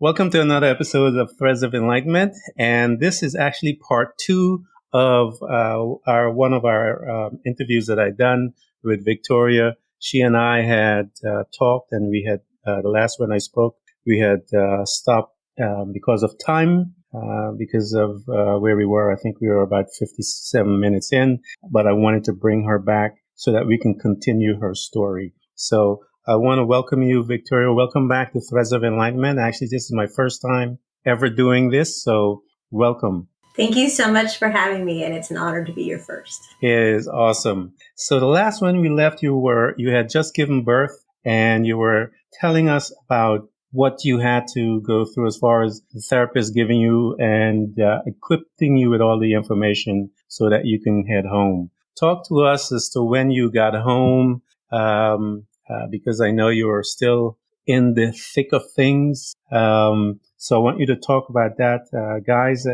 Welcome to another episode of Threads of Enlightenment, and this is actually part two of one of our interviews that I done with Victoria. She and I had talked, and we had the last one I spoke. We had stopped because of time, because of where we were. I think we were about 57 minutes in, but I wanted to bring her back so that we can continue her story. So I want to welcome you, Victoria. Welcome back to Threads of Enlightenment. Actually, this is my first time ever doing this, so welcome. Thank you so much for having me, and it's an honor to be your first. It is awesome. So the last one we left, you had just given birth, and you were telling us about what you had to go through as far as the therapist giving you and equipping you with all the information so that you can head home. Talk to us as to when you got home. Because I know you are still in the thick of things. So I want you to talk about that. Guys,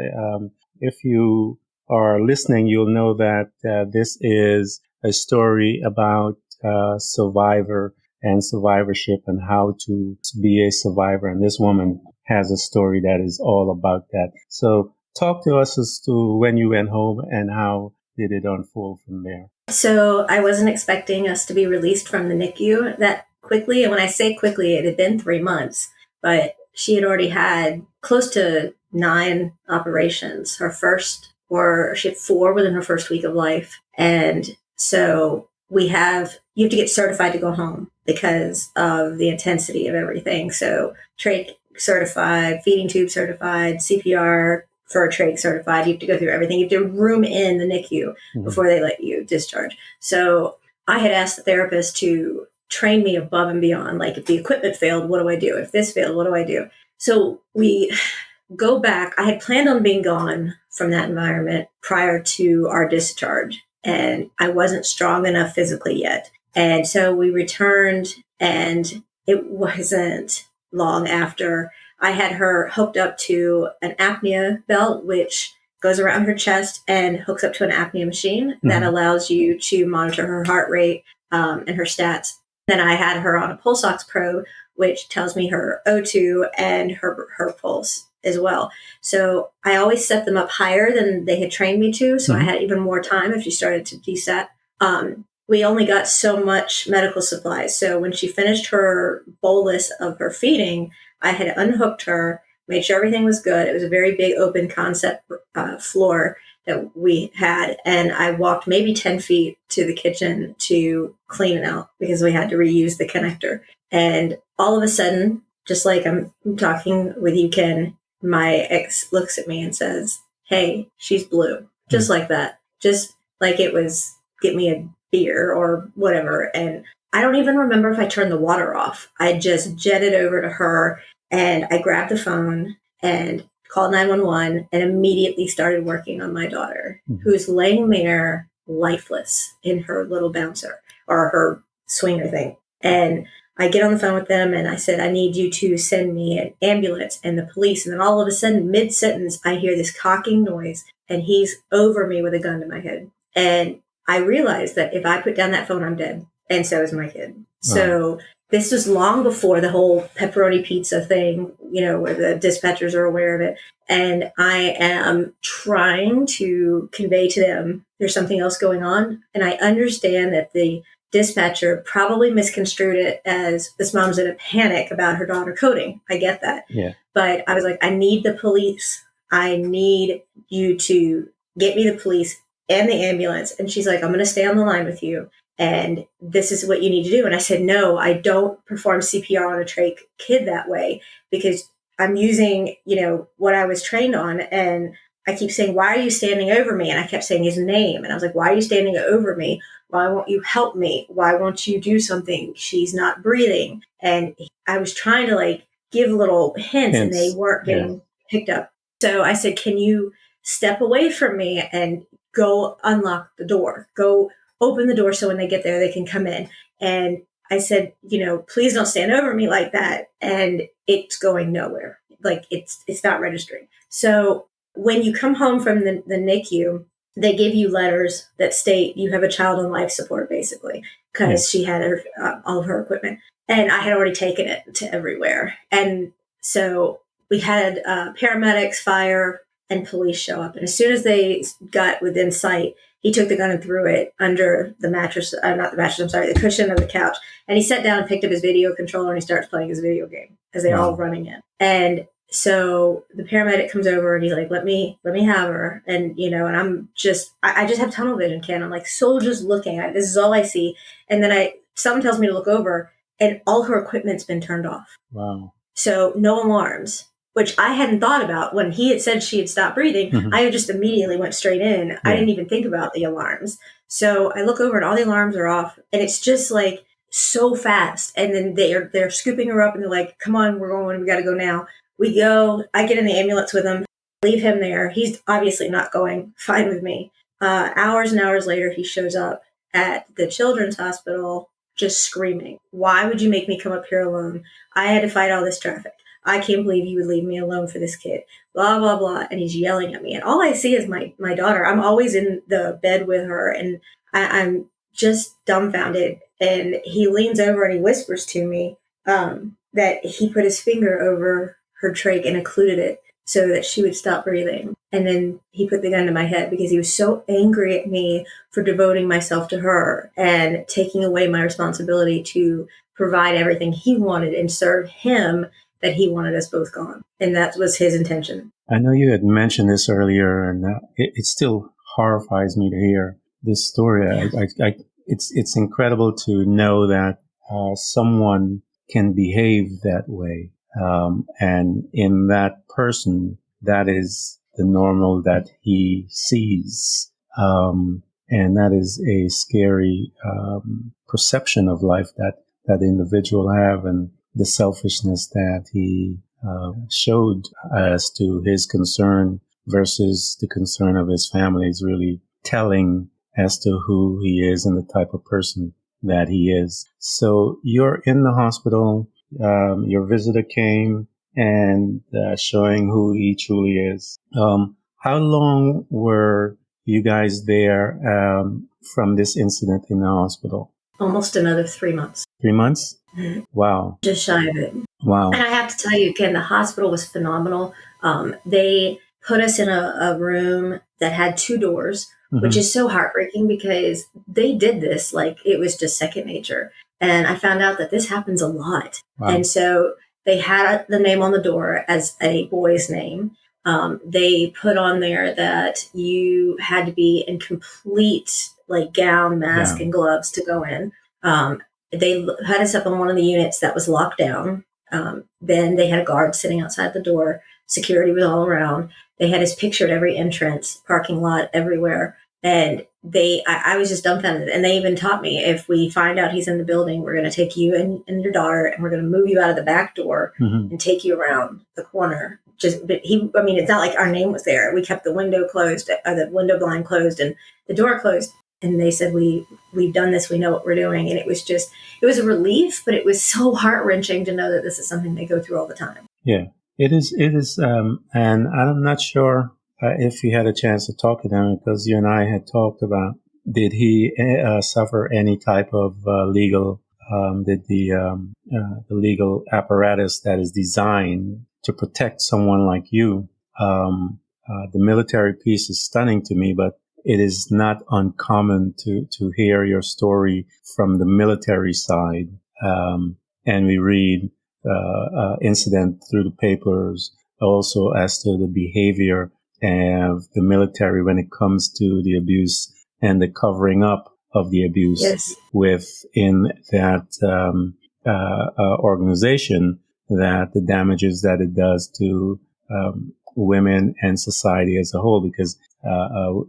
if you are listening, you'll know that this is a story about survivor and survivorship and how to be a survivor. And this woman has a story that is all about that. So talk to us as to when you went home and how did it unfold from there. So I wasn't expecting us to be released from the NICU that quickly. And when I say quickly, it had been 3 months, but she had already had close to 9 operations. She had 4 within her first week of life. And so you have to get certified to go home because of the intensity of everything. So trach certified, feeding tube certified, CPR, for a trach certified. You have to go through everything. You have to room in the NICU before they let you discharge. So I had asked the therapist to train me above and beyond. Like, if the equipment failed, what do I do? If this failed, what do I do? So we go back. I had planned on being gone from that environment prior to our discharge, and I wasn't strong enough physically yet. And so we returned, and it wasn't long after I had her hooked up to an apnea belt, which goes around her chest and hooks up to an apnea machine that allows you to monitor her heart rate and her stats. Then I had her on a pulse ox probe, which tells me her O2 and her pulse as well. So I always set them up higher than they had trained me to. So I had even more time if she started to desat. We only got so much medical supplies. So when she finished her bolus of her feeding, I had unhooked her, made sure everything was good. It was a very big open concept floor that we had. And I walked maybe 10 feet to the kitchen to clean it out because we had to reuse the connector. And all of a sudden, just like I'm talking with you, Ken, my ex looks at me and says, "Hey, she's blue." Just like that. Just like it was, get me a beer or whatever. And I don't even remember if I turned the water off. I just jetted over to her and I grabbed the phone and called 911 and immediately started working on my daughter, who's laying there lifeless in her little bouncer or her swinger thing. And I get on the phone with them and I said, "I need you to send me an ambulance and the police." And then all of a sudden, mid-sentence, I hear this cocking noise and he's over me with a gun to my head. And I realized that if I put down that phone, I'm dead. And so is my kid. Wow. So this was long before the whole pepperoni pizza thing, where the dispatchers are aware of it. And I am trying to convey to them there's something else going on. And I understand that the dispatcher probably misconstrued it as this mom's in a panic about her daughter coding. I get that. Yeah. But I was like, I need the police. I need you to get me the police and the ambulance. And she's like, "I'm going to stay on the line with you. And this is what you need to do." And I said, "No, I don't perform CPR on a trach kid that way because I'm using, what I was trained on." And I keep saying, "Why are you standing over me?" And I kept saying his name. And I was like, "Why are you standing over me? Why won't you help me? Why won't you do something? She's not breathing." And I was trying to give little hints. And they weren't getting picked up. So I said, "Can you step away from me and go unlock the door? Go open the door so when they get there, they can come in." And I said, "Please don't stand over me like that." And it's going nowhere. It's not registering. So when you come home from the NICU, they give you letters that state you have a child on life support, basically, because she had all of her equipment. And I had already taken it to everywhere. And so we had paramedics, fire, and police show up. And as soon as they got within sight, he took the gun and threw it under the mattress, not the mattress, I'm sorry, the cushion of the couch. And he sat down and picked up his video controller and he starts playing his video game as they're all running in. And so the paramedic comes over and he's like, let me have her. And, and I'm just, I just have tunnel vision, Ken. I'm like, so just looking at it. This is all I see. And then someone tells me to look over and all her equipment's been turned off. Wow. So no alarms, which I hadn't thought about. When he had said she had stopped breathing, I just immediately went straight in. Yeah. I didn't even think about the alarms. So I look over and all the alarms are off, and it's just like so fast. And then they're scooping her up and they're like, come on, we're going, we got to go now. We go, I get in the ambulance with him, leave him there. He's obviously not going, fine with me. Hours and hours later, he shows up at the children's hospital just screaming, why would you make me come up here alone? I had to fight all this traffic. I can't believe you would leave me alone for this kid, blah, blah, blah. And he's yelling at me. And all I see is my daughter. I'm always in the bed with her, and I'm just dumbfounded. And he leans over and he whispers to me that he put his finger over her trach and occluded it so that she would stop breathing. And then he put the gun to my head because he was so angry at me for devoting myself to her and taking away my responsibility to provide everything he wanted and serve him, that he wanted us both gone. And that was his intention. I know you had mentioned this earlier, and it still horrifies me to hear this story. Yeah. It's incredible to know that someone can behave that way. And in that person, that is the normal that he sees. And that is a scary perception of life that individual have, and the selfishness that he showed as to his concern versus the concern of his family is really telling as to who he is and the type of person that he is. So you're in the hospital. Your visitor came and showing who he truly is. How long were you guys there from this incident in the hospital? Almost another 3 months. 3 months? Mm-hmm. Wow. Just shy of it. Wow. And I have to tell you, again, the hospital was phenomenal. They put us in a room that had 2 doors, which is so heartbreaking because they did this like it was just second nature. And I found out that this happens a lot. Wow. And so they had the name on the door as a boy's name. They put on there that you had to be in complete like gown, mask, and gloves to go in. They had us up on one of the units that was locked down. Then they had a guard sitting outside the door. Security was all around. They had his picture at every entrance, parking lot, everywhere. And I was just dumbfounded. And they even taught me, if we find out he's in the building, we're going to take you and your daughter, and we're going to move you out of the back door and take you around the corner. But it's not like our name was there. We kept the window closed, the window blind closed, and the door closed. And they said, we've done this. We know what we're doing. And it was a relief, but it was so heart-wrenching to know that this is something they go through all the time. Yeah, it is. And I'm not sure if you had a chance to talk to them, because you and I had talked about, did he suffer any type of legal, did the legal apparatus that is designed to protect someone like you? The military piece is stunning to me, but it is not uncommon to hear your story from the military side. And we read incident through the papers also as to the behavior of the military when it comes to the abuse and the covering up of the abuse. Yes. Within that organization, that the damages that it does to women and society as a whole, because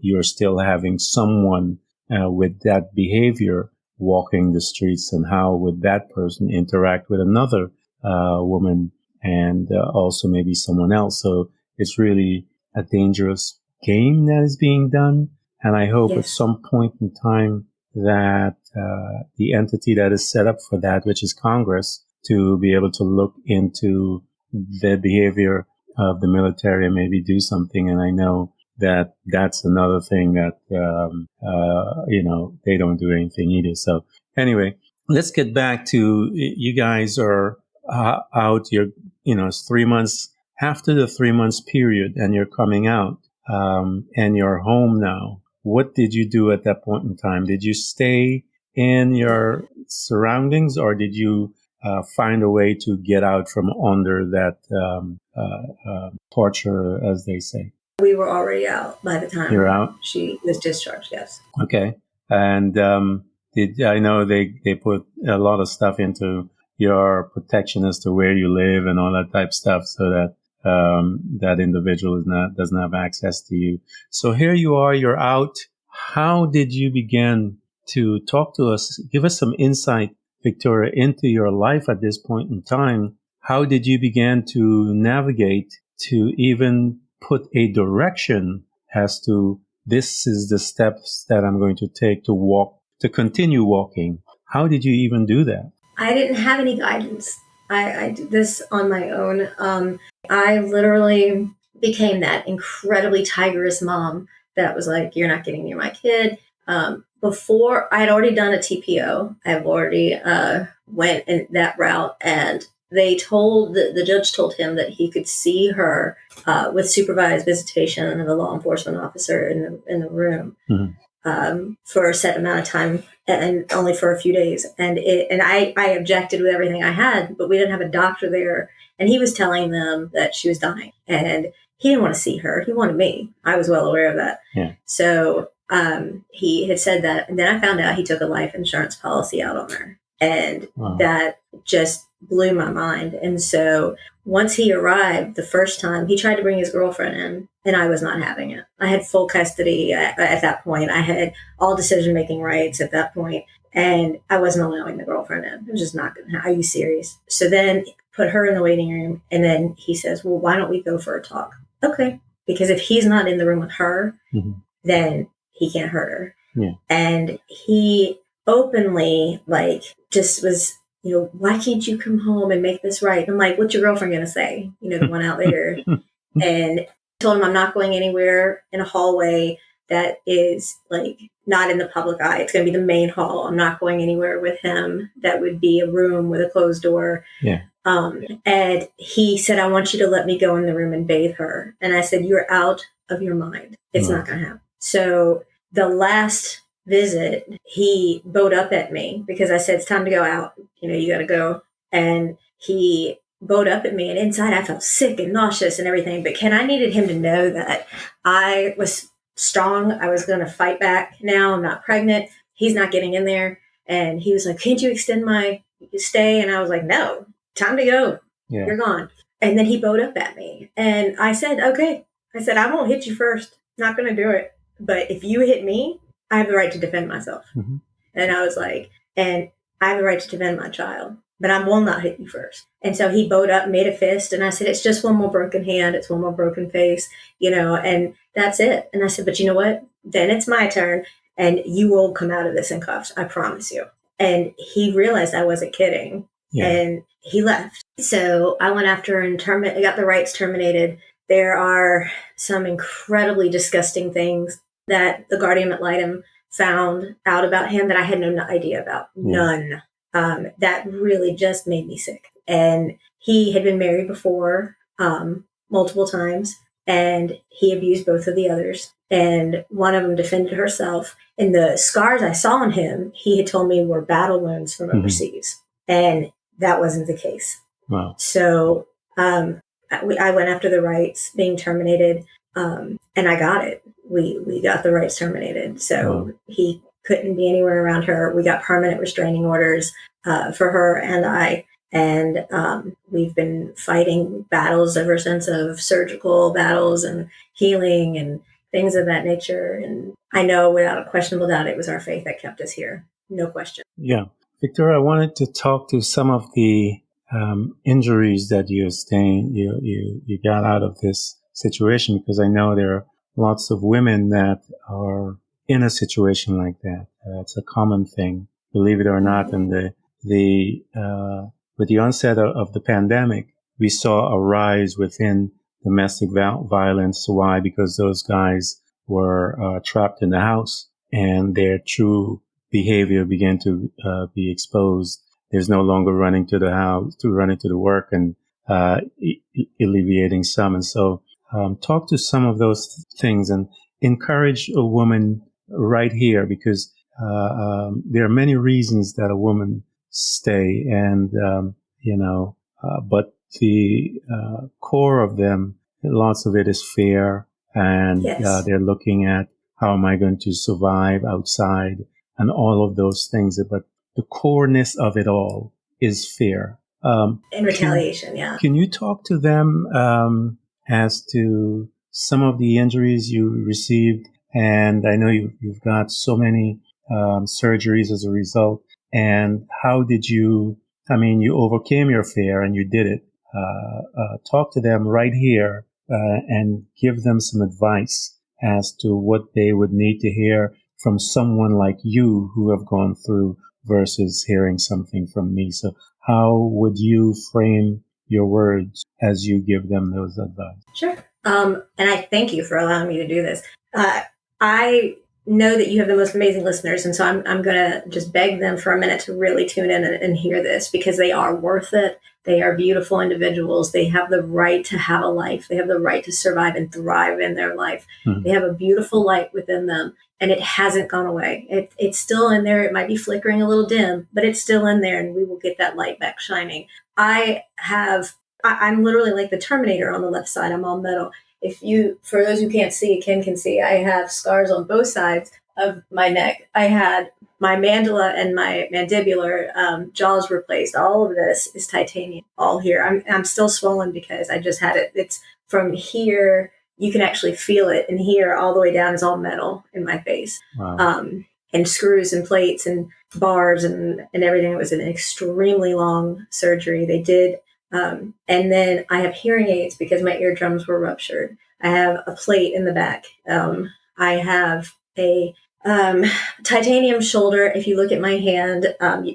you're still having someone with that behavior walking the streets, and how would that person interact with another woman and also maybe someone else. So it's really a dangerous game that is being done. And I hope at some point in time that the entity that is set up for that, which is Congress, to be able to look into the behavior of the military and maybe do something. And I know that that's another thing that, they don't do anything either. So anyway, let's get back to, you guys are out, it's 3 months after the 3 months period and you're coming out, and you're home now, what did you do at that point in time? Did you stay in your surroundings, or did you find a way to get out from under that torture, as they say? We were already out by the time You're out? she was discharged, yes. Okay. And I know they put a lot of stuff into your protection as to where you live and all that type stuff, so that that individual doesn't have access to you. So here you are, you're out. How did you begin to talk to us? Give us some insight, Victoria, into your life at this point in time. How did you begin to navigate to even put a direction as to this is the steps that I'm going to take to continue walking? How did you even do that? I didn't have any guidance. I did this on my own. I literally became that incredibly tigerous mom that was like, you're not getting near my kid. Before I had already done a TPO, I've already went in that route, and the judge told him that he could see her with supervised visitation of a law enforcement officer in the room. Mm-hmm. For a set amount of time and only for a few days. And I objected with everything I had, but we didn't have a doctor there. And he was telling them that she was dying, and he didn't want to see her. He wanted me. I was well aware of that. Yeah. So he had said that. And then I found out he took a life insurance policy out on her. And that just blew my mind. And so once he arrived the first time, he tried to bring his girlfriend in, and I was not having it. I had full custody at that point. I had all decision-making rights at that point, and I wasn't allowing the girlfriend in. It was just not going to happen. Are you serious? So then put her in the waiting room, and then he says, well, why don't we go for a talk? Okay. Because if he's not in the room with her, mm-hmm. then he can't hurt her. Yeah. And he openly, just was, why can't you come home and make this right? I'm like, what's your girlfriend going to say? The one out there. And I told him I'm not going anywhere in a hallway that is not in the public eye. It's going to be the main hall. I'm not going anywhere with him. That would be a room with a closed door. Yeah. And he said, I want you to let me go in the room and bathe her. And I said, you're out of your mind. It's not going to happen. So the last visit, he bowed up at me because I said, it's time to go out. You got to go. And he bowed up at me, and inside I felt sick and nauseous and everything. But Ken, I needed him to know that I was strong. I was going to fight back. Now I'm not pregnant. He's not getting in there. And he was like, can't you extend my stay? And I was like, no, time to go. Yeah. You're gone. And then he bowed up at me, and I said, okay. I said, I won't hit you first. Not going to do it. But if you hit me, I have the right to defend myself. Mm-hmm. And I was like, and I have the right to defend my child, but I will not hit you first. And so he bowed up, made a fist, and I said, it's just one more broken hand. It's one more broken face, and that's it. And I said, but you know what? Then it's my turn, and you will come out of this in cuffs. I promise you. And he realized I wasn't kidding, and he left. So I went after and got the rights terminated. There are some incredibly disgusting things that the guardian ad litem found out about him that I had no idea about. None. That really just made me sick. And he had been married before, multiple times, and he abused both of the others. And one of them defended herself. And the scars I saw on him, he had told me were battle wounds from overseas. And that wasn't the case. Wow. So I went after the rights being terminated, and I got it. We got the rights terminated. So he couldn't be anywhere around her. We got permanent restraining orders for her and I. And we've been fighting battles ever since, of surgical battles and healing and things of that nature. And I know without a questionable doubt, it was our faith that kept us here. No question. Yeah. Victoria, I wanted to talk to some of the injuries that you got out of this situation, because I know there are lots of women that are in a situation like that. It's a common thing, believe it or not. And with the onset of the pandemic, we saw a rise within domestic violence. Why? Because those guys were trapped in the house, and their true behavior began to be exposed. There's no longer running to the house, to running to the work and alleviating some. And so talk to some of those things and encourage a woman right here, because there are many reasons that a woman stay, and but the core of them, lots of it is fear, and Yes. they're looking at how am I going to survive outside and all of those things. But the coreness of it all is fear. In retaliation, yeah. Can you talk to them as to some of the injuries you received? And I know you've got so many surgeries as a result. And how did you, you overcame your fear and you did it. Talk to them right here and give them some advice as to what they would need to hear from someone like you who have gone through versus hearing something from me. So how would you frame your words as you give them those advice? Sure. And I thank you for allowing me to do this. I know that you have the most amazing listeners, and so I'm going to just beg them for a minute to really tune in and hear this, because they are worth it. They are beautiful individuals. They have the right to have a life. They have the right to survive and thrive in their life. Mm-hmm. They have a beautiful light within them, and it hasn't gone away. It's still in there. It might be flickering a little dim, but it's still in there, and we will get that light back shining. I'm literally like the Terminator on the left side. I'm all metal. For those who can't see, Ken can see, I have scars on both sides of my neck. I had my mandala and my mandibular jaws replaced. All of this is titanium, all here. I'm still swollen because I just had it. It's from here, you can actually feel it. And here, all the way down is all metal in my face. Wow. And screws and plates and bars and everything. It was an extremely long surgery. They did. And then I have hearing aids because my eardrums were ruptured. I have a plate in the back. I have a titanium shoulder. If you look at my hand,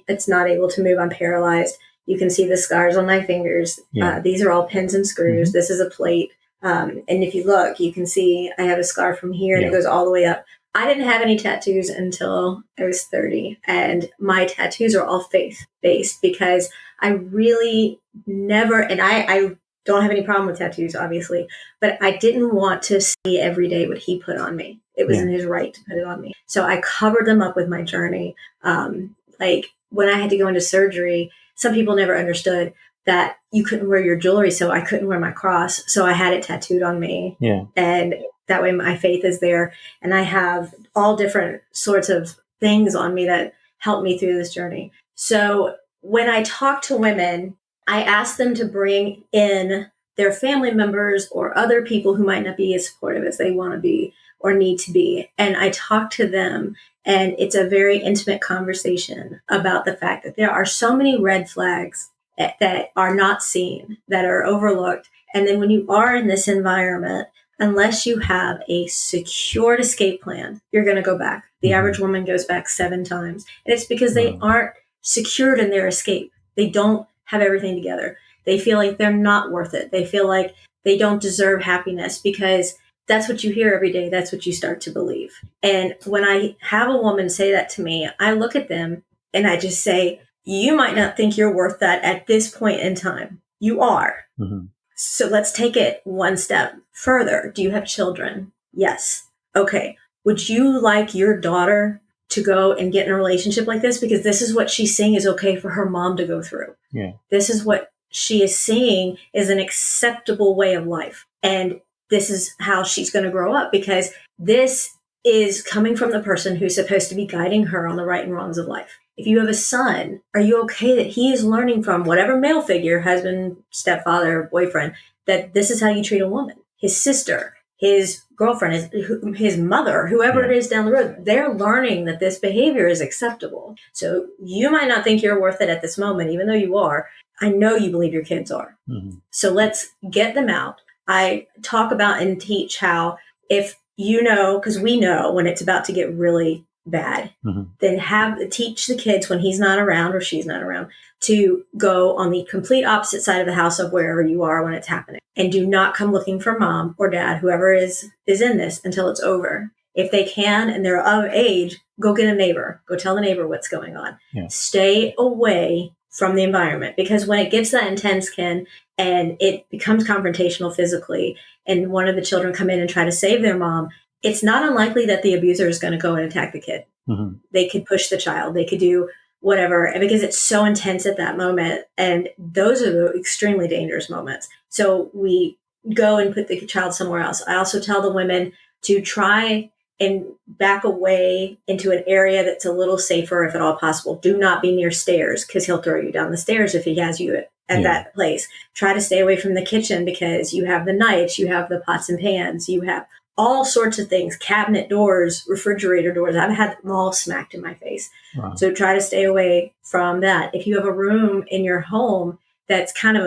it's not able to move. I'm paralyzed. You can see the scars on my fingers. Yeah. These are all pins and screws. Mm-hmm. This is a plate. And if you look, you can see I have a scar from here and it goes all the way up. I didn't have any tattoos until I was 30, and my tattoos are all faith-based because I really never, and I don't have any problem with tattoos, obviously, but I didn't want to see every day what he put on me. It wasn't his right to put it on me. So I covered them up with my journey. Like when I had to go into surgery, some people never understood that you couldn't wear your jewelry, so I couldn't wear my cross. So I had it tattooed on me. Yeah. And that way my faith is there. And I have all different sorts of things on me that help me through this journey. So when I talk to women, I ask them to bring in their family members or other people who might not be as supportive as they want to be or need to be. And I talk to them, and it's a very intimate conversation about the fact that there are so many red flags that are not seen, that are overlooked. And then when you are in this environment, unless you have a secured escape plan, you're going to go back. The average woman goes back 7 times. And it's because they aren't secured in their escape. They don't have everything together. They feel like they're not worth it. They feel like they don't deserve happiness because that's what you hear every day. That's what you start to believe. And when I have a woman say that to me, I look at them and I just say, you might not think you're worth that at this point in time. You are. Mm-hmm. So let's take it one step further. Do you have children? Yes. Okay. Would you like your daughter to go and get in a relationship like this? Because this is what she's saying is okay for her mom to go through. Yeah. This is what she is seeing is an acceptable way of life. And this is how she's going to grow up, because this is coming from the person who's supposed to be guiding her on the right and wrongs of life. If you have a son, are you okay that he is learning from whatever male figure, husband, stepfather, boyfriend, that this is how you treat a woman? His sister, his girlfriend, his mother, whoever it is down the road, they're learning that this behavior is acceptable. So you might not think you're worth it at this moment, even though you are. I know you believe your kids are. Mm-hmm. So let's get them out. I talk about and teach how if you know, because we know when it's about to get really bad, then teach the kids when he's not around or she's not around to go on the complete opposite side of the house of wherever you are when it's happening. And do not come looking for mom or dad, whoever is in this, until it's over. If they can and they're of age, go get a neighbor. Go tell the neighbor what's going on. Yeah. Stay away from the environment. Because when it gets that intense, Ken, and it becomes confrontational physically, and one of the children come in and try to save their mom, it's not unlikely that the abuser is going to go and attack the kid. Mm-hmm. They could push the child. They could do whatever. And because it's so intense at that moment, and those are the extremely dangerous moments. So we go and put the child somewhere else. I also tell the women to try and back away into an area that's a little safer if at all possible. Do not be near stairs, because he'll throw you down the stairs if he has you at that place. Try to stay away from the kitchen, because you have the knives, you have the pots and pans, you have all sorts of things, cabinet doors, refrigerator doors. I've had them all smacked in my face. Wow. So try to stay away from that. If you have a room in your home that's kind of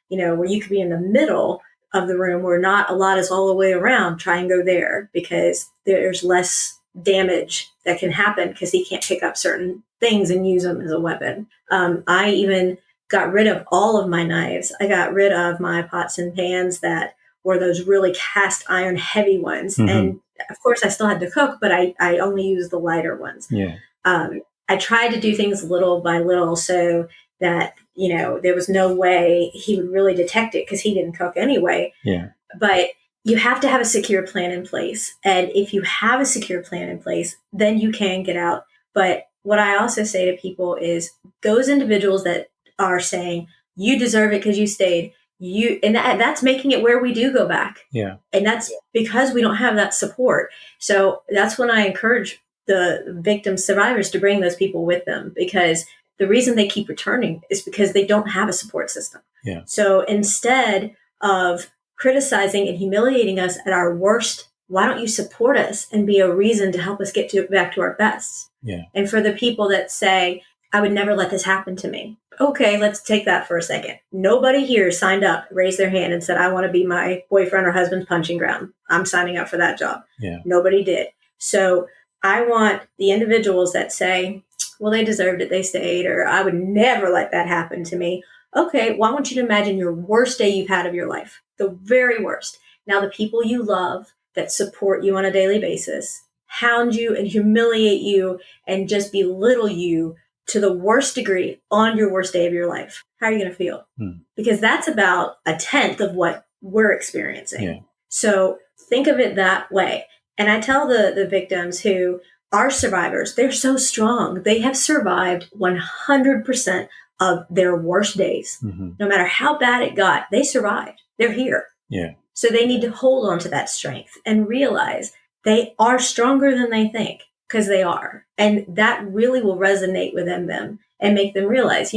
where you could be in the middle of the room where not a lot is all the way around, try and go there, because there's less damage that can happen, because he can't pick up certain things and use them as a weapon. I even got rid of all of my knives. I got rid of my pots and pans that were those really cast iron heavy ones. Mm-hmm. And of course I still had to cook, but I only used the lighter ones. Yeah. I tried to do things little by little so that, there was no way he would really detect it, because he didn't cook anyway. Yeah. But you have to have a secure plan in place. And if you have a secure plan in place, then you can get out. But what I also say to people is, those individuals that are saying, you deserve it because you stayed, that's making it where we do go back. Yeah. And that's because we don't have that support. So that's when I encourage the victim survivors to bring those people with them, because the reason they keep returning is because they don't have a support system. Yeah. So instead of criticizing and humiliating us at our worst, why don't you support us and be a reason to help us get back to our best? Yeah. And for the people that say, I would never let this happen to me. Okay, let's take that for a second. Nobody here signed up, raised their hand and said, I want to be my boyfriend or husband's punching ground. I'm signing up for that job. Yeah. Nobody did. So I want the individuals that say, well, they deserved it, they stayed, or I would never let that happen to me. Okay, well, I want you to imagine your worst day you've had of your life, the very worst. Now, the people you love that support you on a daily basis hound you and humiliate you and just belittle you to the worst degree on your worst day of your life. How are you going to feel? Because that's about 1/10 of what we're experiencing. Yeah. So think of it that way. And I tell the victims who are survivors, they're so strong. They have survived 100% of their worst days. Mm-hmm. No matter how bad it got, they survived. They're here. Yeah. So they need to hold on to that strength and realize they are stronger than they think, because they are. And that really will resonate within them and make them realize,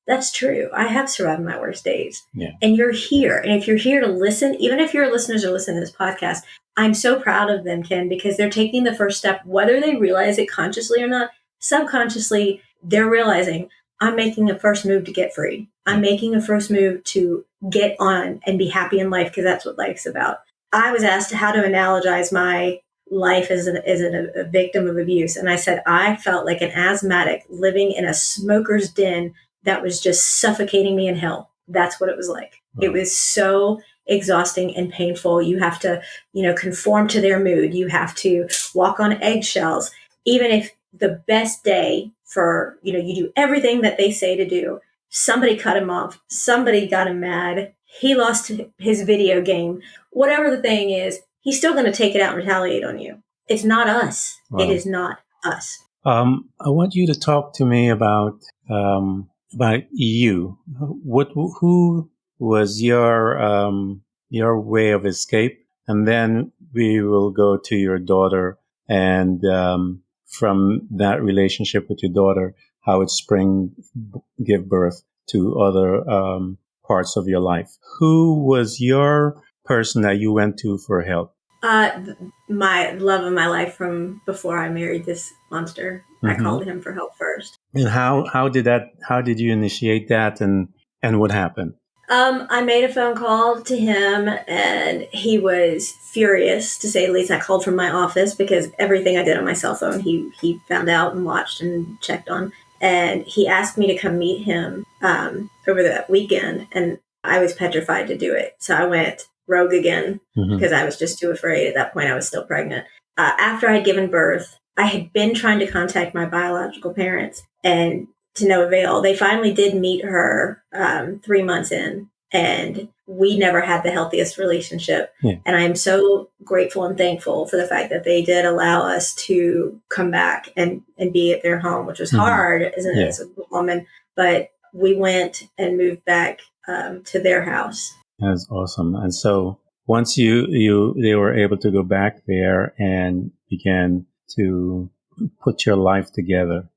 that's true. I have survived my worst days. Yeah. And you're here. And if you're here to listen, even if your listeners are listening to this podcast, I'm so proud of them, Ken, because they're taking the first step, whether they realize it consciously or not. Subconsciously, they're realizing, I'm making a first move to get free. I'm making a first move to get on and be happy in life, because that's what life's about. I was asked how to analogize my life as a victim of abuse. And I said, I felt like an asthmatic living in a smoker's den that was just suffocating me in hell. That's what it was like. Wow. It was so exhausting and painful. You have to, conform to their mood. You have to walk on eggshells. Even if the best day for, you do everything that they say to do, somebody cut him off, somebody got him mad, he lost his video game, whatever the thing is, he's still going to take it out and retaliate on you. It's not us. Wow. It is not us. I want you to talk to me about you. Who was your way of escape? And then we will go to your daughter, and from that relationship with your daughter, how it give birth to other parts of your life. Who was your person that you went to for help? My love of my life from before I married this monster. Mm-hmm. I called him for help first. And how did you initiate that, and what happened? I made a phone call to him, and he was furious, to say the least. I called from my office because everything I did on my cell phone, he found out and watched and checked on. And he asked me to come meet him over that weekend, and I was petrified to do it. So I went rogue again, because I was just too afraid. At that point, I was still pregnant. After I had given birth, I had been trying to contact my biological parents, and to no avail. They finally did meet her 3 months in, and we never had the healthiest relationship. Yeah. And I am so grateful and thankful for the fact that they did allow us to come back and be at their home, which was hard as a woman. But we went and moved back to their house. That's awesome. And so once they were able to go back there and began to put your life together,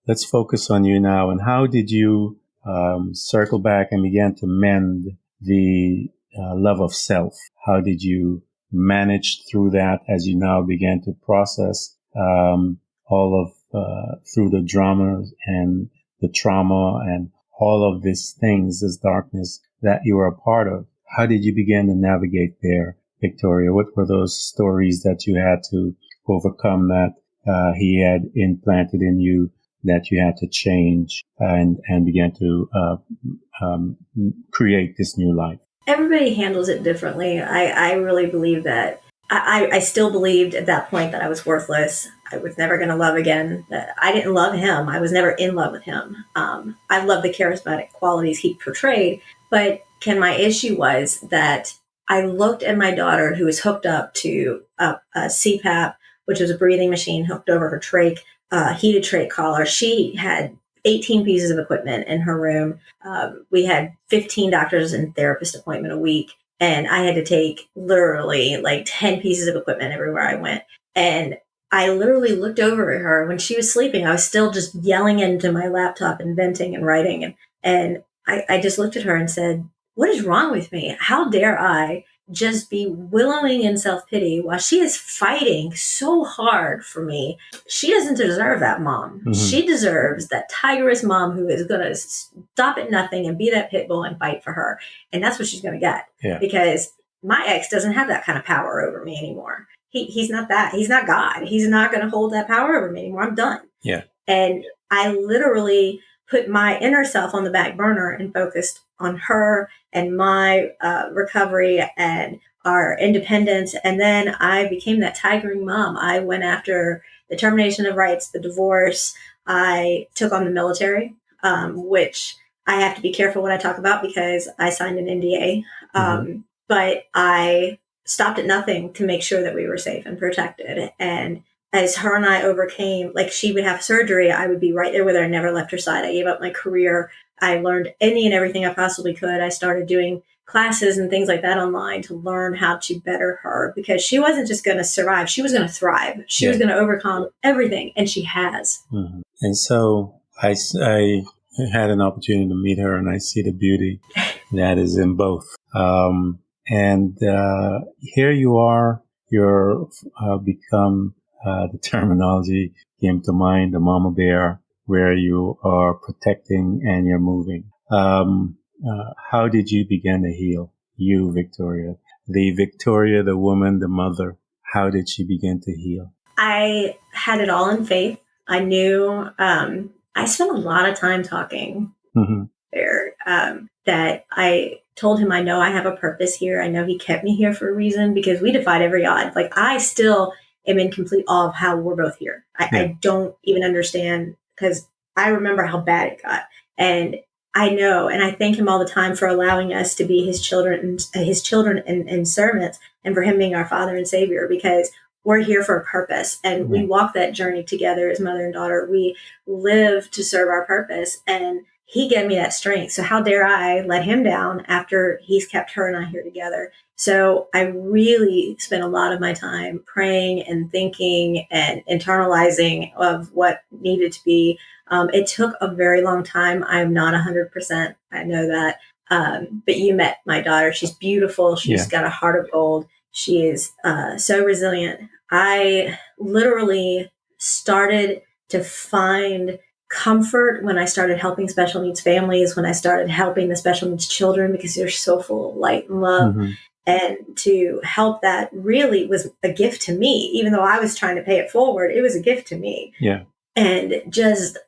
let's focus on you now. And how did you circle back and began to mend the love of self? How did you manage through that as you now began to process all of through the drama and the trauma and all of these things, this darkness that you were a part of? How did you begin to navigate there, Victoria? What were those stories that you had to overcome that he had implanted in you that you had to change and began to create this new life? Everybody handles it differently. I really believe that. I still believed at that point that I was worthless. I was never going to love again. That I didn't love him. I was never in love with him. I love the charismatic qualities he portrayed. But my issue was that I looked at my daughter, who was hooked up to a CPAP, which was a breathing machine hooked over her trach, heated trach collar. She had 18 pieces of equipment in her room. We had 15 doctors and therapist appointment a week. And I had to take literally like 10 pieces of equipment everywhere I went. And I literally looked over at her when she was sleeping. I was still just yelling into my laptop and venting and writing. And I just looked at her and said, what is wrong with me? How dare I just be wallowing in self-pity while she is fighting so hard for me? She doesn't deserve that mom. Mm-hmm. She deserves that tigress mom who is going to stop at nothing and be that pit bull and fight for her. And that's what she's going to get. Yeah. Because my ex doesn't have that kind of power over me anymore. He's not that. He's not God. He's not going to hold that power over me anymore. I'm done. Yeah. And I literally put my inner self on the back burner and focused on her and my recovery and our independence. And then I became that tigering mom. I went after the termination of rights, the divorce. I took on the military, which I have to be careful what I talk about because I signed an NDA. But I stopped at nothing to make sure that we were safe and protected. And as her and I overcame, like she would have surgery, I would be right there with her. I never left her side. I gave up my career. I learned any and everything I possibly could. I started doing classes and things like that online to learn how to better her because she wasn't just going to survive. She was going to thrive. She was going to overcome everything. And she has. Mm-hmm. And so I had an opportunity to meet her and I see the beauty that is in both. And here you are, you're become, the terminology came to mind, the mama bear, where you are protecting and you're moving. How did you begin to heal? You, Victoria, the woman, the mother, how did she begin to heal? I had it all in faith. I knew, I spent a lot of time talking there, that I told him, I know I have a purpose here. I know he kept me here for a reason because we defied every odd. Like I still am in complete awe of how we're both here. I don't even understand because I remember how bad it got. And I know, and I thank him all the time for allowing us to be his children and servants and for him being our father and savior because we're here for a purpose and we walk that journey together as mother and daughter. We live to serve our purpose and he gave me that strength. So how dare I let him down after he's kept her and I here together? So I really spent a lot of my time praying and thinking and internalizing of what needed to be. It took a very long time. I'm not 100%. I know that. But you met my daughter. She's beautiful. She's got a heart of gold. She is so resilient. I literally started to find comfort when I started helping special needs families, when I started helping the special needs children, because they're so full of light and love. And to help that really was a gift to me, even though I was trying to pay it forward, it was a gift to me. Yeah. And just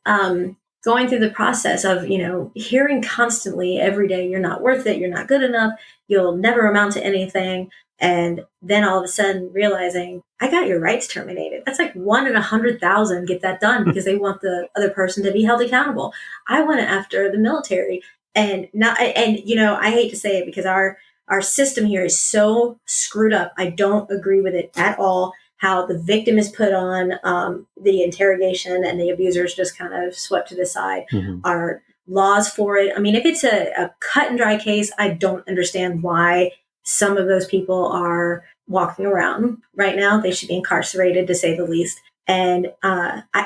going through the process of, hearing constantly every day, you're not worth it, you're not good enough, you'll never amount to anything. And then all of a sudden realizing, I got your rights terminated. That's like 1 in 100,000 get that done because they want the other person to be held accountable. I went after the military, and not, and I hate to say it because our system here is so screwed up. I don't agree with it at all. How the victim is put on the interrogation and the abusers just kind of swept to the side. Mm-hmm. Our laws for it. I mean, if it's a cut and dry case, I don't understand why some of those people are walking around right now. They should be incarcerated, to say the least. And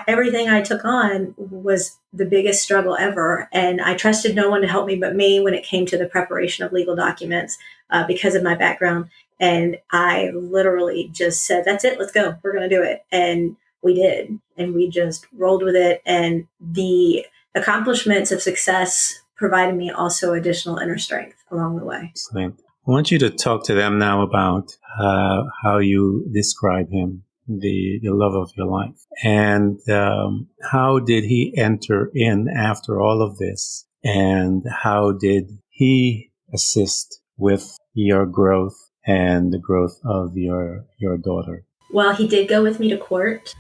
everything I took on was the biggest struggle ever. And I trusted no one to help me but me when it came to the preparation of legal documents because of my background. And I literally just said, that's it, let's go. We're going to do it. And we did. And we just rolled with it. And the accomplishments of success provided me also additional inner strength along the way. Excellent. I want you to talk to them now about how you describe him, the love of your life. And how did he enter in after all of this? And how did he assist with your growth and the growth of your daughter? Well, he did go with me to court.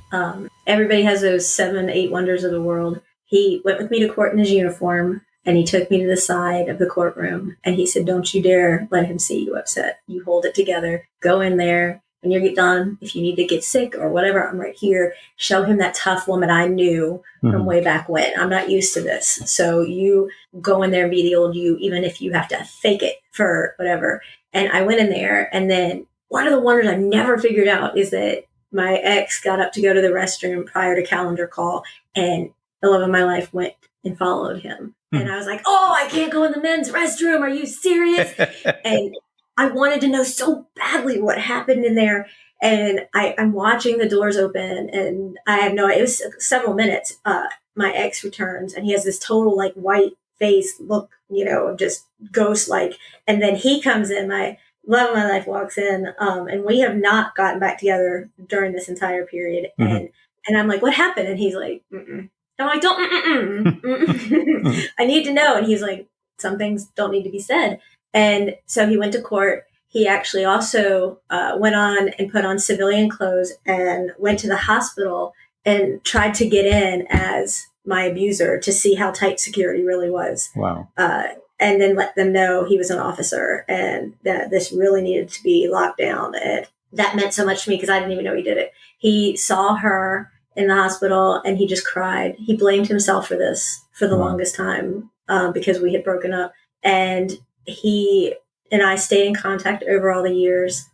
Everybody has those 7, 8 wonders of the world. He went with me to court in his uniform, and he took me to the side of the courtroom, and he said, don't you dare let him see you upset. You hold it together. Go in there. When you get done, if you need to get sick or whatever, I'm right here. Show him that tough woman I knew from way back when. I'm not used to this. So you go in there and be the old you, even if you have to fake it for whatever. And I went in there, and then one of the wonders I never figured out is that my ex got up to go to the restroom prior to calendar call, and the love of my life went and followed him. And I was like, oh, I can't go in the men's restroom. Are you serious? And I wanted to know so badly what happened in there. And I'm watching the doors open, and I have no, it was several minutes. My ex returns, and he has this total like white face look, just ghost like. And then he comes in, my love of my life walks in, and we have not gotten back together during this entire period. And I'm like, what happened? And he's like, mm-mm. I'm like, don't, I need to know. And he's like, some things don't need to be said. And so he went to court. He actually also went on and put on civilian clothes and went to the hospital and tried to get in as my abuser to see how tight security really was. Wow. And then let them know he was an officer and that this really needed to be locked down. And that meant so much to me because I didn't even know he did it. He saw her in the hospital and he just cried. He blamed himself for this for the longest time because we had broken up. And he and I stayed in contact over all the years.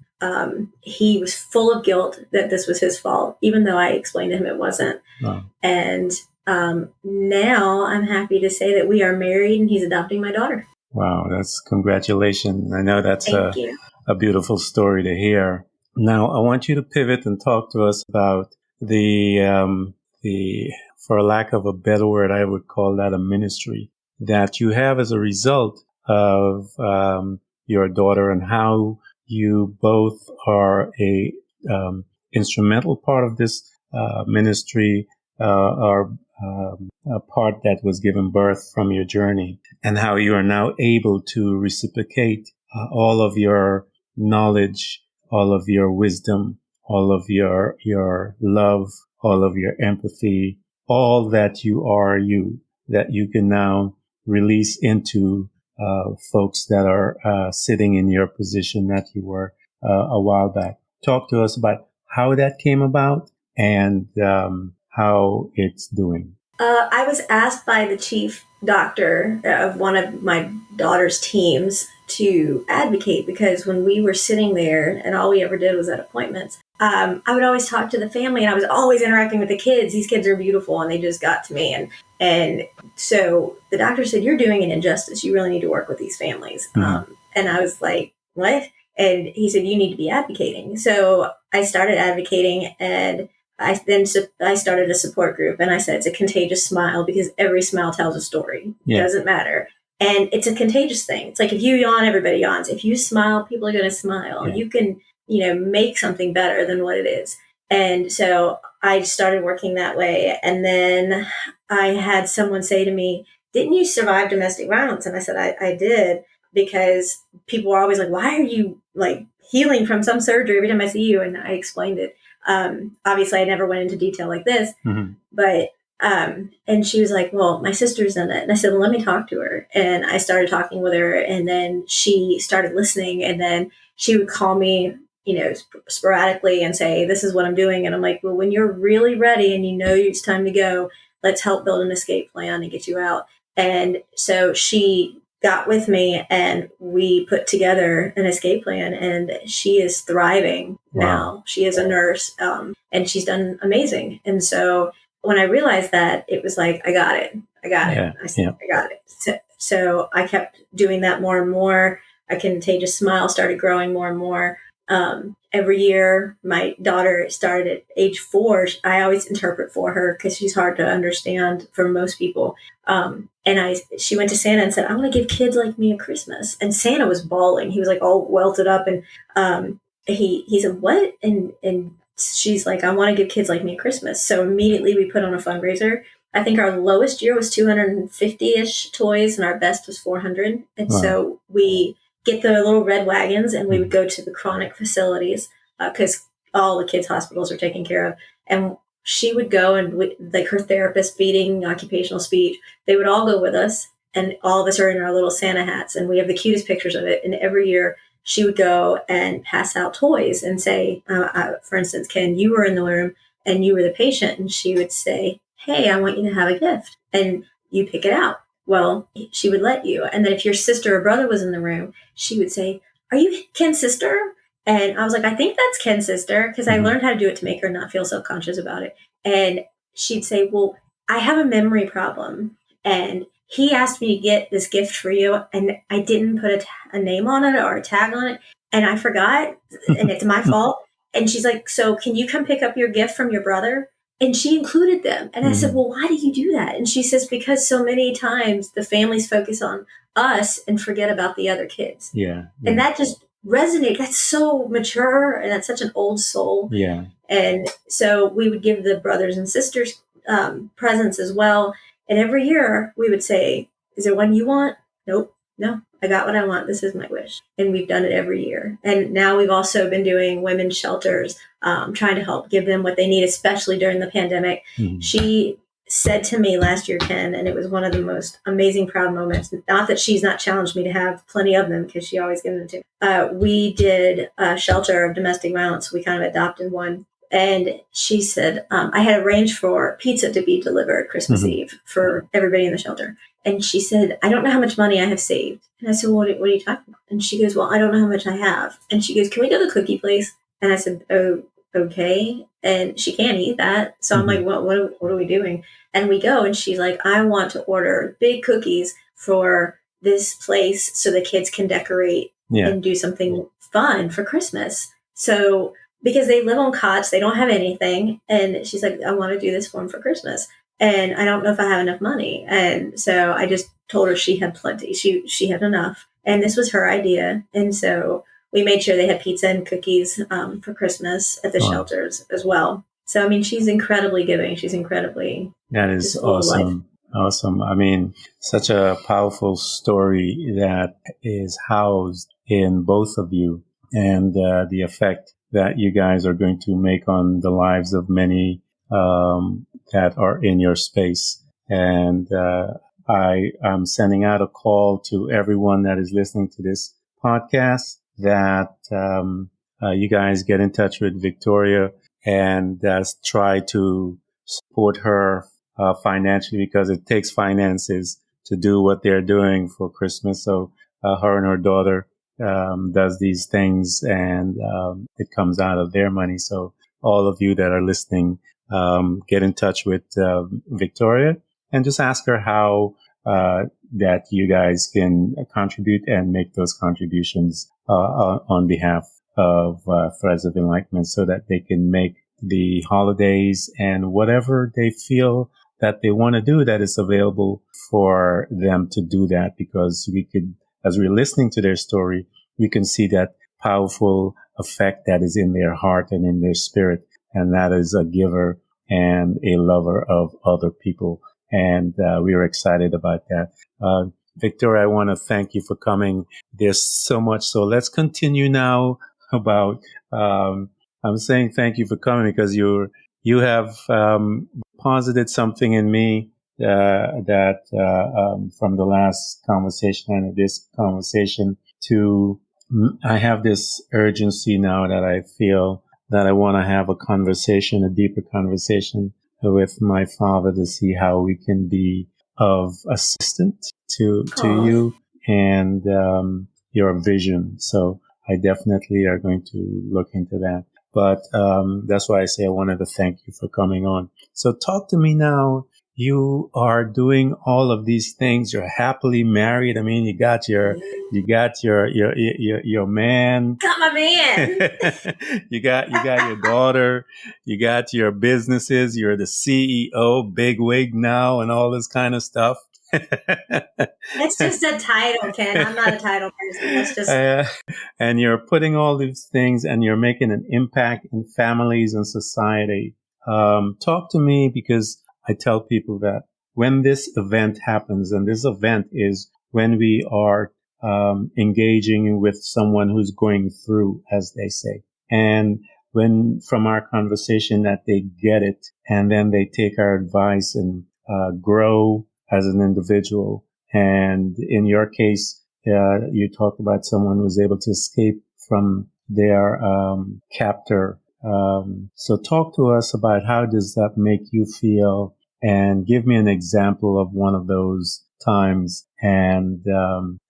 He was full of guilt that this was his fault, even though I explained to him it wasn't. Wow. And now I'm happy to say that we are married and he's adopting my daughter. Wow, that's congratulations. I know that's a beautiful story to hear. Now, I want you to pivot and talk to us about the, for lack of a better word, I would call that a ministry that you have as a result of your daughter, and how you both are a instrumental part of this ministry, or a part that was given birth from your journey, and how you are now able to reciprocate all of your knowledge, all of your wisdom, all of your love, all of your empathy, all that you are, that you can now release into folks that are sitting in your position that you were a while back. Talk to us about how that came about and how it's doing. I was asked by the chief doctor of one of my daughter's teams to advocate, because when we were sitting there and all we ever did was at appointments, I would always talk to the family, and I was always interacting with the kids. These kids are beautiful, and they just got to me. And so the doctor said, you're doing an injustice. You really need to work with these families. Mm-hmm. And I was like, what? And he said, you need to be advocating. So I started advocating, and I started a support group, and I said, it's a contagious smile, because every smile tells a story. Yeah. It doesn't matter. And it's a contagious thing. It's like if you yawn, everybody yawns. If you smile, people are going to smile. Yeah. You can, make something better than what it is. And so I started working that way. And then I had someone say to me, didn't you survive domestic violence? And I said, I did, because people were always like, why are you like healing from some surgery every time I see you? And I explained it. Obviously, I never went into detail like this, but and she was like, well, my sister's done it. And I said, well, let me talk to her. And I started talking with her, and then she started listening. And then she would call me, sporadically and say, this is what I'm doing. And I'm like, well, when you're really ready and you know it's time to go, let's help build an escape plan and get you out. And so she got with me and we put together an escape plan, and she is thriving now. She is a nurse, and she's done amazing. And so when I realized that, it was like, I got it. I got it. I got it. So I kept doing that more and more. A contagious smile started growing more and more. Every year, my daughter started at age 4. I always interpret for her because she's hard to understand for most people. She went to Santa and said, I want to give kids like me a Christmas. And Santa was bawling. He was like all welted up. And he said, what? And she's like, I want to give kids like me a Christmas. So immediately we put on a fundraiser. I think our lowest year was 250-ish toys, and our best was 400. And so we get the little red wagons, and we would go to the chronic facilities because all the kids' hospitals are taken care of. And she would go, and like her therapist, feeding, occupational speech, they would all go with us. And all of us are in our little Santa hats, and we have the cutest pictures of it. And every year she would go and pass out toys and say, for instance, Ken, you were in the room and you were the patient. And she would say, hey, I want you to have a gift, and you pick it out. Well, she would let you. And then if your sister or brother was in the room, she would say, are you Ken's sister? And I was like, I think that's Ken's sister, because I learned how to do it to make her not feel self-conscious about it. And she'd say, well, I have a memory problem, and he asked me to get this gift for you, and I didn't put a name on it or a tag on it, and I forgot, and it's my fault. And she's like, so can you come pick up your gift from your brother? And she included them. And I said, well, why do you do that? And she says, because so many times the families focus on us and forget about the other kids. And that just resonated. That's so mature, and that's such an old soul. And so we would give the brothers and sisters presents as well. And every year we would say, is there one you want? Nope. No, I got what I want. This is my wish. And we've done it every year. And now we've also been doing women's shelters, trying to help give them what they need, especially during the pandemic. She said to me last year, Ken, and it was one of the most amazing, proud moments. Not that she's not challenged me to have plenty of them, because she always gives them to me. We did a shelter of domestic violence. We kind of adopted one. And she said, I had arranged for pizza to be delivered Christmas Eve for everybody in the shelter. And she said, I don't know how much money I have saved. And I said, well, what are you talking about? And she goes, well, I don't know how much I have. And she goes, can we go to the cookie place? And I said, oh, okay. And she can't eat that. So I'm like, what are we doing? And we go, and she's like, I want to order big cookies for this place so the kids can decorate and do something fun for Christmas. So because they live on cots, they don't have anything. And she's like, I want to do this for them for Christmas. And I don't know if I have enough money. And so I just told her she had plenty. She had enough. And this was her idea. And so we made sure they had pizza and cookies for Christmas at the shelters as well. So, I mean, she's incredibly giving. She's incredibly... That is awesome. Awesome. I mean, such a powerful story that is housed in both of you, and the effect that you guys are going to make on the lives of many that are in your space. And I'm sending out a call to everyone that is listening to this podcast that you guys get in touch with Victoria and try to support her financially, because it takes finances to do what they're doing for Christmas. So her and her daughter does these things, and it comes out of their money. So all of you that are listening, get in touch with Victoria and just ask her how that you guys can contribute and make those contributions on behalf of Threads of Enlightenment, so that they can make the holidays and whatever they feel that they want to do, that is available for them to do that. Because we could, as we're listening to their story, we can see that powerful effect that is in their heart and in their spirit and that is a giver and a lover of other people. And we are excited about that. Victoria, I want to thank you for coming. There's so much. So let's continue now about, I'm saying thank you for coming because you have posited something in me that from the last conversation and this conversation to I have this urgency now that I feel that I want to have a conversation, a deeper conversation with my father to see how we can be of assistance to Oh, you and your vision. So I definitely are going to look into that. But that's why I say I wanted to thank you for coming on. So talk to me now. You are doing all of these things. You're happily married. I mean, you got your man. got my man. you got your daughter. You got your businesses. You're the CEO, big wig now, and all this kind of stuff. That's just a title, Ken. I'm not a title person. That's just And you're putting all these things and you're making an impact in families and society. Talk to me because I tell people that when this event happens, and this event is when we are engaging with someone who's going through, as they say. And when from our conversation that they get it and then they take our advice and grow as an individual. And in your case, you talked about someone who was able to escape from their captor. So talk to us about how does that make you feel and give me an example of one of those times. And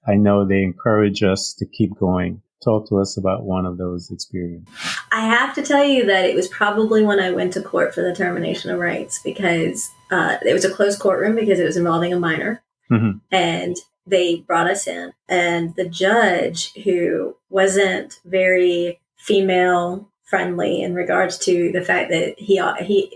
I know they encourage us to keep going. Talk to us about one of those experiences. I have to tell you that it was probably when I went to court for the termination of rights because it was a closed courtroom because it was involving a minor. Mm-hmm. And they brought us in. And the judge, who wasn't very female friendly in regards to the fact that he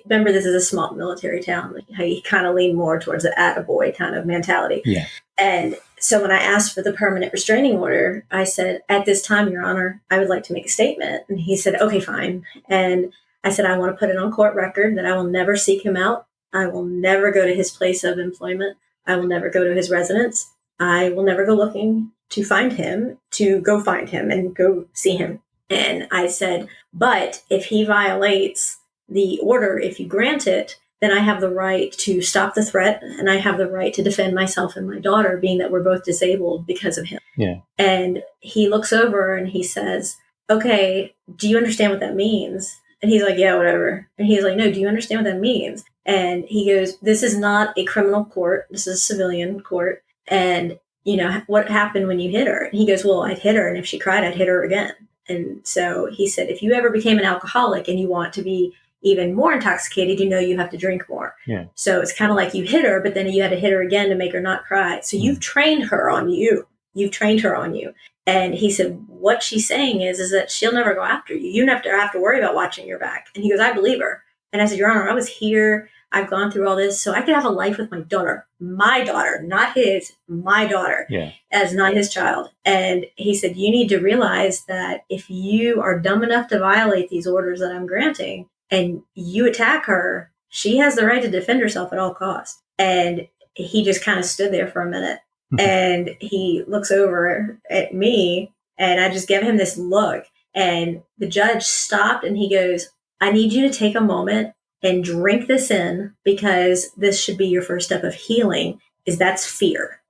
remember this is a small military town, he kind of leaned more towards the attaboy kind of mentality. Yeah. And so when I asked for the permanent restraining order, I said, at this time, Your Honor, I would like to make a statement. And he said, okay, fine. And I said, I want to put it on court record that I will never seek him out. I will never go to his place of employment. I will never go to his residence. I will never go looking to find him, to go find him and go see him. And I said, but if he violates the order, if you grant it, then I have the right to stop the threat and I have the right to defend myself and my daughter, being that we're both disabled because of him. Yeah. And he looks over and he says, okay, do you understand what that means? And he's like, yeah, whatever. And he's like, no, do you understand what that means? And he goes, this is not a criminal court. This is a civilian court. And, you know, what happened when you hit her? And he goes, well, I'd hit her. And if she cried, I'd hit her again. And so he said, if you ever became an alcoholic and you want to be even more intoxicated, you know, you have to drink more. Yeah. So it's kind of like you hit her, but then you had to hit her again to make her not cry. So you've trained her on you. You've trained her on you. And he said, what she's saying is that she'll never go after you. You never have to worry about watching your back. And he goes, I believe her. And I said, Your Honor, I was here. I've gone through all this so I could have a life with my daughter, not his, my daughter, as not his child. And he said, you need to realize that if you are dumb enough to violate these orders that I'm granting and you attack her, she has the right to defend herself at all costs. And he just kind of stood there for a minute and he looks over at me and I just gave him this look and the judge stopped and he goes, I need you to take a moment and drink this in because this should be your first step of healing is that's fear.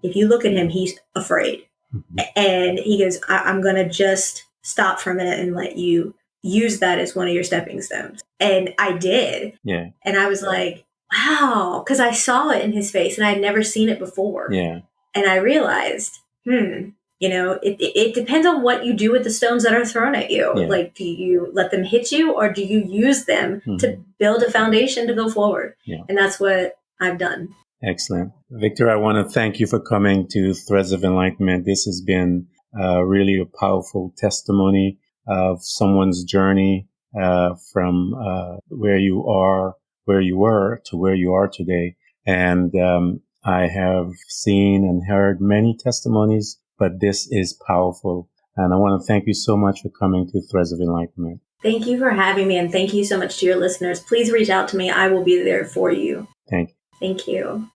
If you look at him, he's afraid. And he goes, I'm going to just stop for a minute and let you use that as one of your stepping stones. And I did. Yeah. And I was like, wow, because I saw it in his face and I'd never seen it before. Yeah. And I realized, you know, it depends on what you do with the stones that are thrown at you. Yeah. Like, do you let them hit you or do you use them to build a foundation to go forward? Yeah. And that's what I've done. Excellent. Victor, I want to thank you for coming to Threads of Enlightenment. This has been really a powerful testimony of someone's journey from where you were to where you are today. And I have seen and heard many testimonies, but this is powerful. And I want to thank you so much for coming to Threads of Enlightenment. Thank you for having me, and thank you so much to your listeners. Please reach out to me. I will be there for you. Thank you. Thank you.